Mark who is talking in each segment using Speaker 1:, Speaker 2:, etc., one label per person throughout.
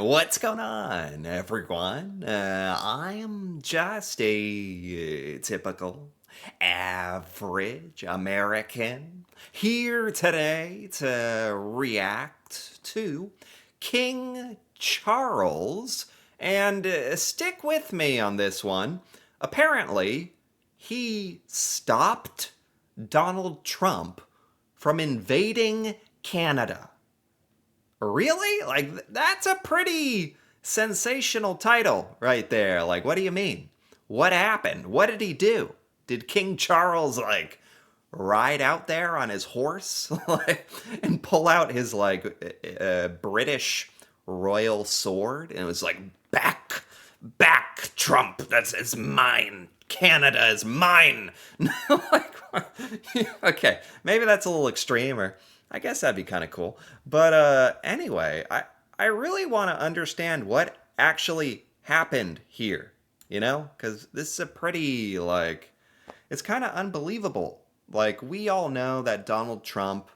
Speaker 1: What's going on, everyone? I am just a typical, average American here today to react to King Charles. And stick with me on this one. Apparently, he stopped Donald Trump from invading Canada. Really? Like, that's a pretty sensational title right there. Like, what do you mean? What happened? What did he do? Did King Charles, like, ride out there on his horse like, and pull out his, like, British royal sword? And it was like, back, Trump. It's mine. Canada is mine. Like, okay, maybe that's a little extreme, or I guess that'd be kind of cool. But anyway, I really want to understand what actually happened here, because this is a pretty, like, it's kind of unbelievable. Like, we all know that Donald Trump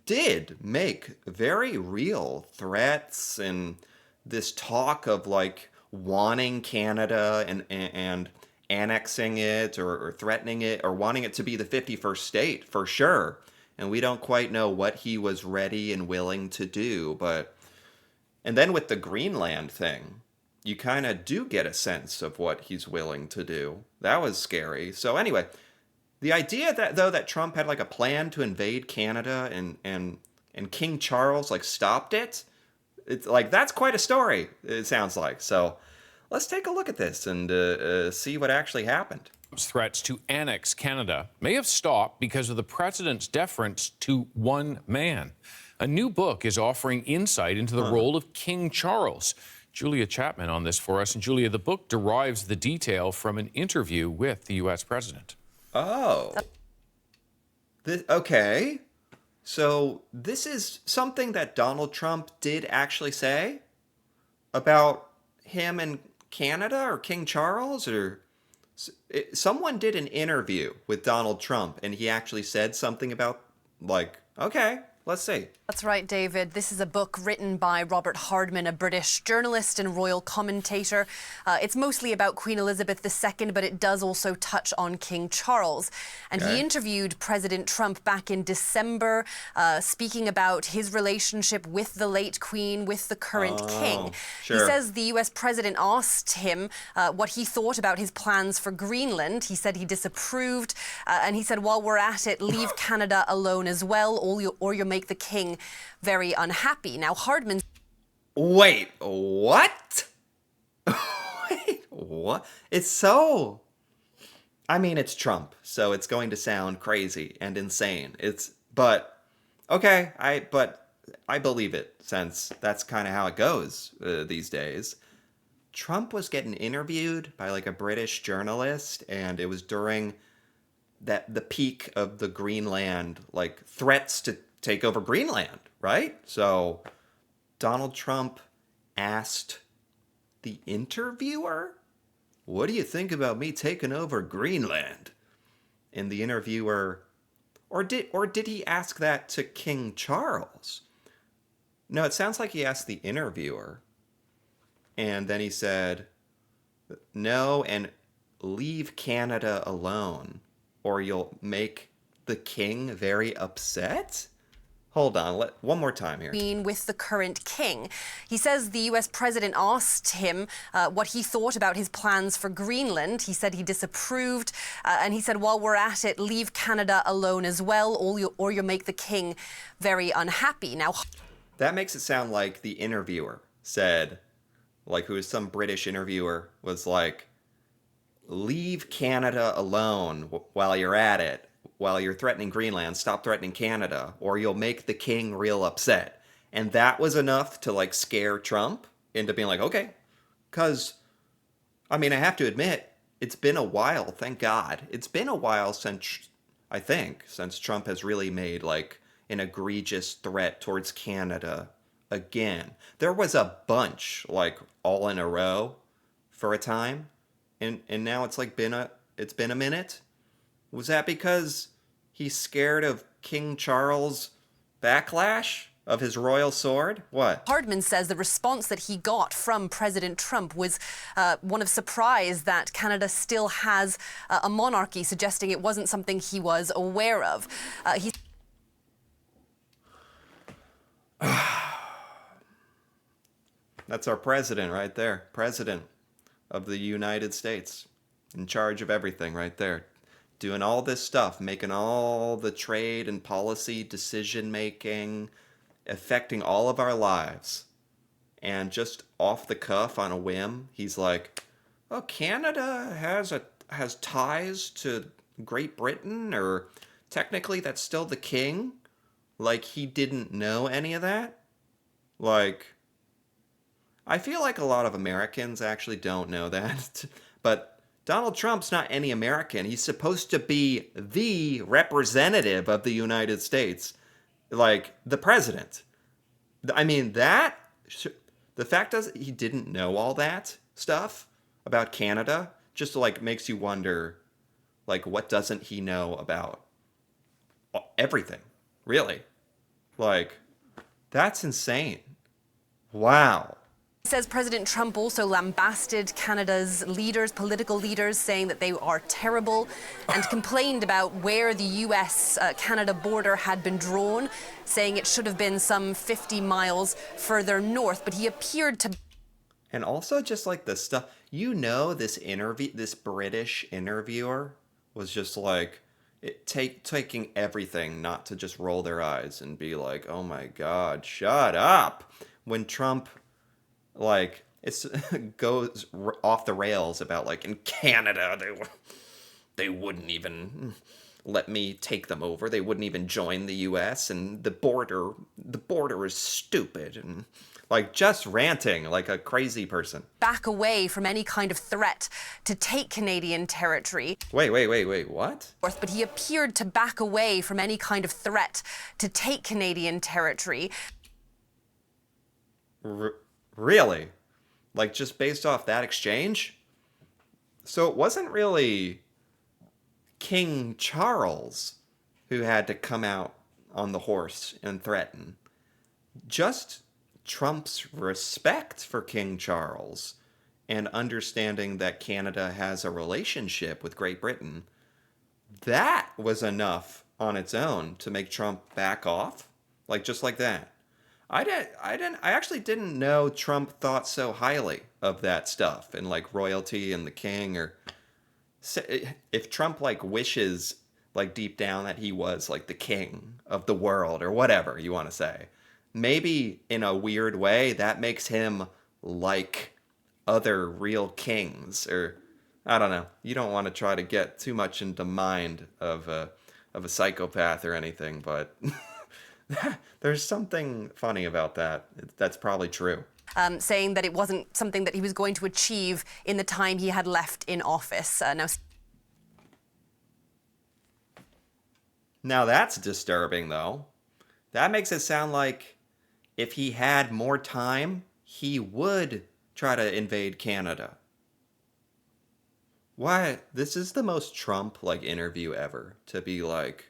Speaker 1: did make very real threats and this talk of, like, wanting Canada and annexing it, or threatening it, or wanting it to be the 51st state for sure. And we don't quite know what he was ready and willing to do. And then with the Greenland thing, you kind of do get a sense of what he's willing to do. That was scary. So anyway, the idea that Trump had like a plan to invade Canada, and King Charles like stopped it, it's like, that's quite a story, it sounds like. So let's take a look at this and see what actually happened.
Speaker 2: Threats to annex Canada may have stopped because of the president's deference to one man. A new book is offering insight into the role of King Charles. Julia Chapman on this for us. And Julia, the book derives the detail from an interview with the U.S. president.
Speaker 1: Oh. Okay. So this is something that Donald Trump did actually say about him and Canada, or King Charles, or someone did an interview with Donald Trump and he actually said something about, like, okay, let's see.
Speaker 3: That's right, David. This is a book written by Robert Hardman, a British journalist and royal commentator. It's mostly about Queen Elizabeth II, but it does also touch on King Charles. And he interviewed President Trump back in December, speaking about his relationship with the late Queen, with the current king.
Speaker 1: Sure.
Speaker 3: He says the US president asked him what he thought about his plans for Greenland. He said he disapproved, and he said, while we're at it, leave Canada alone as well, or you'll make the king very unhappy. Now, Hardman...
Speaker 1: Wait, what? Wait, what? It's so... I mean, it's Trump, so it's going to sound crazy and insane. But, okay, I believe it, since that's kind of how it goes these days. Trump was getting interviewed by, like, a British journalist, and it was during the peak of the Greenland, like, threats to take over Greenland, right? So Donald Trump asked the interviewer, what do you think about me taking over Greenland? And the interviewer, or did he ask that to King Charles? No, it sounds like he asked the interviewer. And then he said, no, and leave Canada alone, or you'll make the king very upset? Hold on, one more time here.
Speaker 3: With the current king. He says the US president asked him what he thought about his plans for Greenland. He said he disapproved, and he said, while we're at it, leave Canada alone as well, or you'll make the king very unhappy. Now,
Speaker 1: that makes it sound like the interviewer said, like, who was some British interviewer, was like, leave Canada alone while you're at it. While you're threatening Greenland, stop threatening Canada, or you'll make the king real upset. And that was enough to, like, scare Trump into being like, okay. Because, I mean, I have to admit, it's been a while, thank God. It's been a while since Trump has really made, like, an egregious threat towards Canada again. There was a bunch, like, all in a row for a time. And now it's, like, it's been a minute. Was that because he's scared of King Charles' backlash? of his royal sword? What?
Speaker 3: Hardman says the response that he got from President Trump was one of surprise that Canada still has a monarchy, suggesting it wasn't something he was aware of. He
Speaker 1: That's our president right there. President of the United States. In charge of everything right there. Doing all this stuff, making all the trade and policy decision making, affecting all of our lives. And just off the cuff on a whim, he's like, "Oh, Canada has ties to Great Britain, or technically that's still the king." Like he didn't know any of that. Like I feel like a lot of Americans actually don't know that. But Donald Trump's not any American. He's supposed to be the representative of the United States, like the president. I mean, the fact is he didn't know all that stuff about Canada just like makes you wonder, like, what doesn't he know about everything, really? Like, that's insane. Wow.
Speaker 3: says President Trump also lambasted Canada's leaders, political leaders, saying that they are terrible, and complained about where the US-Canada border had been drawn, saying it should have been some 50 miles further north. But he appeared to...
Speaker 1: And also just like the stuff, this British interviewer was just like taking everything not to just roll their eyes and be like, "Oh my God, shut up." When Trump like it's goes off the rails about like in Canada they wouldn't even let me take them over. They wouldn't even join the US, and the border is stupid, and like just ranting like a crazy person.
Speaker 3: Back away from any kind of threat to take Canadian territory.
Speaker 1: Wait, what?
Speaker 3: But he appeared to back away from any kind of threat to take Canadian territory.
Speaker 1: Really? Like just based off that exchange? So it wasn't really King Charles who had to come out on the horse and threaten. Just Trump's respect for King Charles and understanding that Canada has a relationship with Great Britain, that was enough on its own to make Trump back off, like just like that. I actually didn't know Trump thought so highly of that stuff and like royalty and the king, or if Trump like wishes like deep down that he was like the king of the world or whatever you want to say. Maybe in a weird way that makes him like other real kings, or I don't know. You don't want to try to get too much into mind of a psychopath or anything, but there's something funny about that. That's probably true.
Speaker 3: Saying that it wasn't something that he was going to achieve in the time he had left in office.
Speaker 1: Now that's disturbing, though. That makes it sound like if he had more time, he would try to invade Canada. Why? This is the most Trump like interview ever. To be like,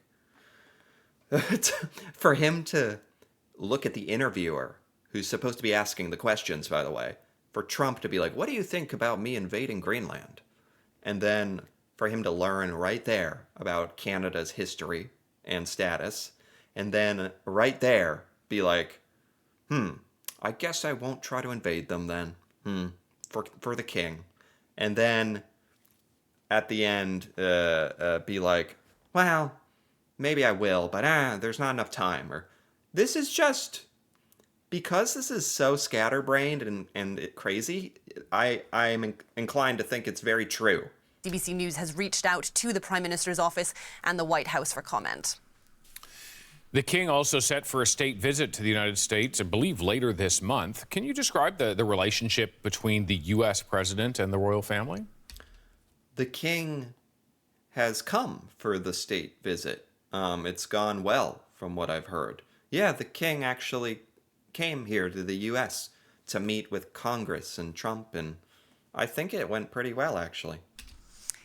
Speaker 1: for him to look at the interviewer, who's supposed to be asking the questions, by the way, for Trump to be like, "What do you think about me invading Greenland?" And then for him to learn right there about Canada's history and status, and then right there be like, I guess I won't try to invade them then. For the king. And then at the end be like, well, maybe I will, but there's not enough time. Or this is just, because this is so scatterbrained and crazy, I'm inclined to think it's very true.
Speaker 3: CBC News has reached out to the Prime Minister's office and the White House for comment.
Speaker 2: The king also set for a state visit to the United States, I believe later this month. Can you describe the relationship between the U.S. president and the royal family?
Speaker 1: The king has come for the state visit. It's gone well, from what I've heard. Yeah, the king actually came here to the U.S. to meet with Congress and Trump, and I think it went pretty well, actually.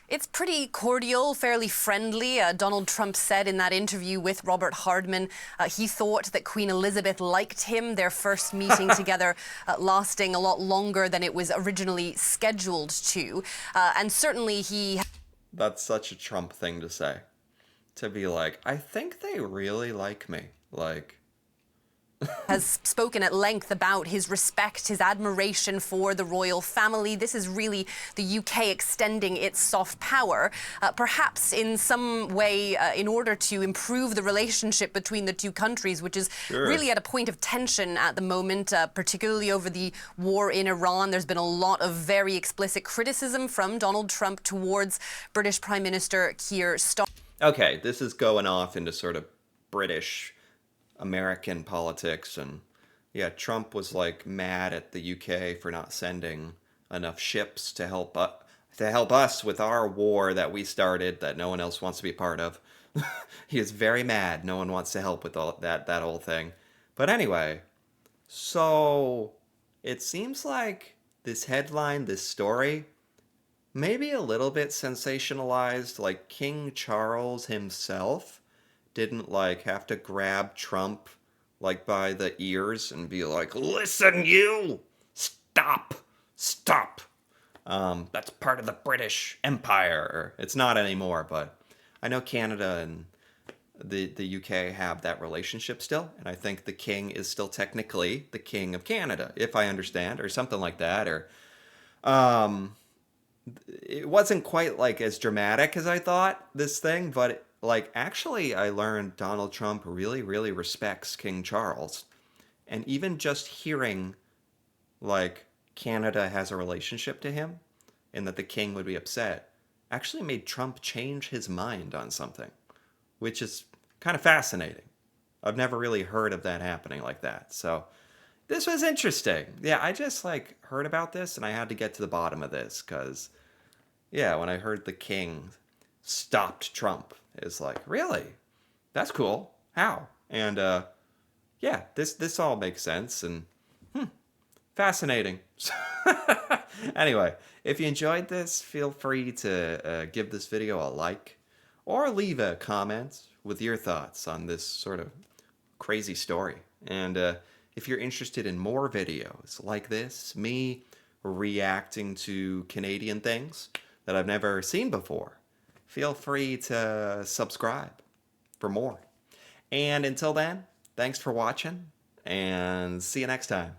Speaker 3: It's pretty cordial, fairly friendly. Donald Trump said in that interview with Robert Hardman, he thought that Queen Elizabeth liked him, their first meeting together lasting a lot longer than it was originally scheduled to. And certainly he...
Speaker 1: That's such a Trump thing to say. To be like, I think they really like me. Like...
Speaker 3: has spoken at length about his respect, his admiration for the royal family. This is really the UK extending its soft power, perhaps in some way in order to improve the relationship between the two countries, which is really at a point of tension at the moment, particularly over the war in Iran. There's been a lot of very explicit criticism from Donald Trump towards British Prime Minister Keir Starmer.
Speaker 1: Okay, this is going off into sort of British American politics, and yeah, Trump was like mad at the UK for not sending enough ships to help us with our war that we started that no one else wants to be part of. He is very mad. No one wants to help with all that whole thing. But anyway, so it seems like this headline, this story, maybe a little bit sensationalized, like King Charles himself didn't like have to grab Trump like by the ears and be like, listen, you, stop. That's part of the British Empire. It's not anymore, but I know Canada and the UK have that relationship still, and I think the king is still technically the king of Canada, if I understand, or something like that, or it wasn't quite like as dramatic as I thought, this thing, but like actually I learned Donald Trump really, really respects King Charles. And even just hearing like Canada has a relationship to him and that the king would be upset actually made Trump change his mind on something, which is kind of fascinating. I've never really heard of that happening like that. So this was interesting. Yeah, I just like heard about this and I had to get to the bottom of this because, yeah, when I heard the king stopped Trump, it's like, really? That's cool. How? And yeah, this all makes sense and fascinating. Anyway, if you enjoyed this, feel free to give this video a like or leave a comment with your thoughts on this sort of crazy story. And if you're interested in more videos like this, me reacting to Canadian things that I've never seen before, feel free to subscribe for more. And until then, thanks for watching and see you next time.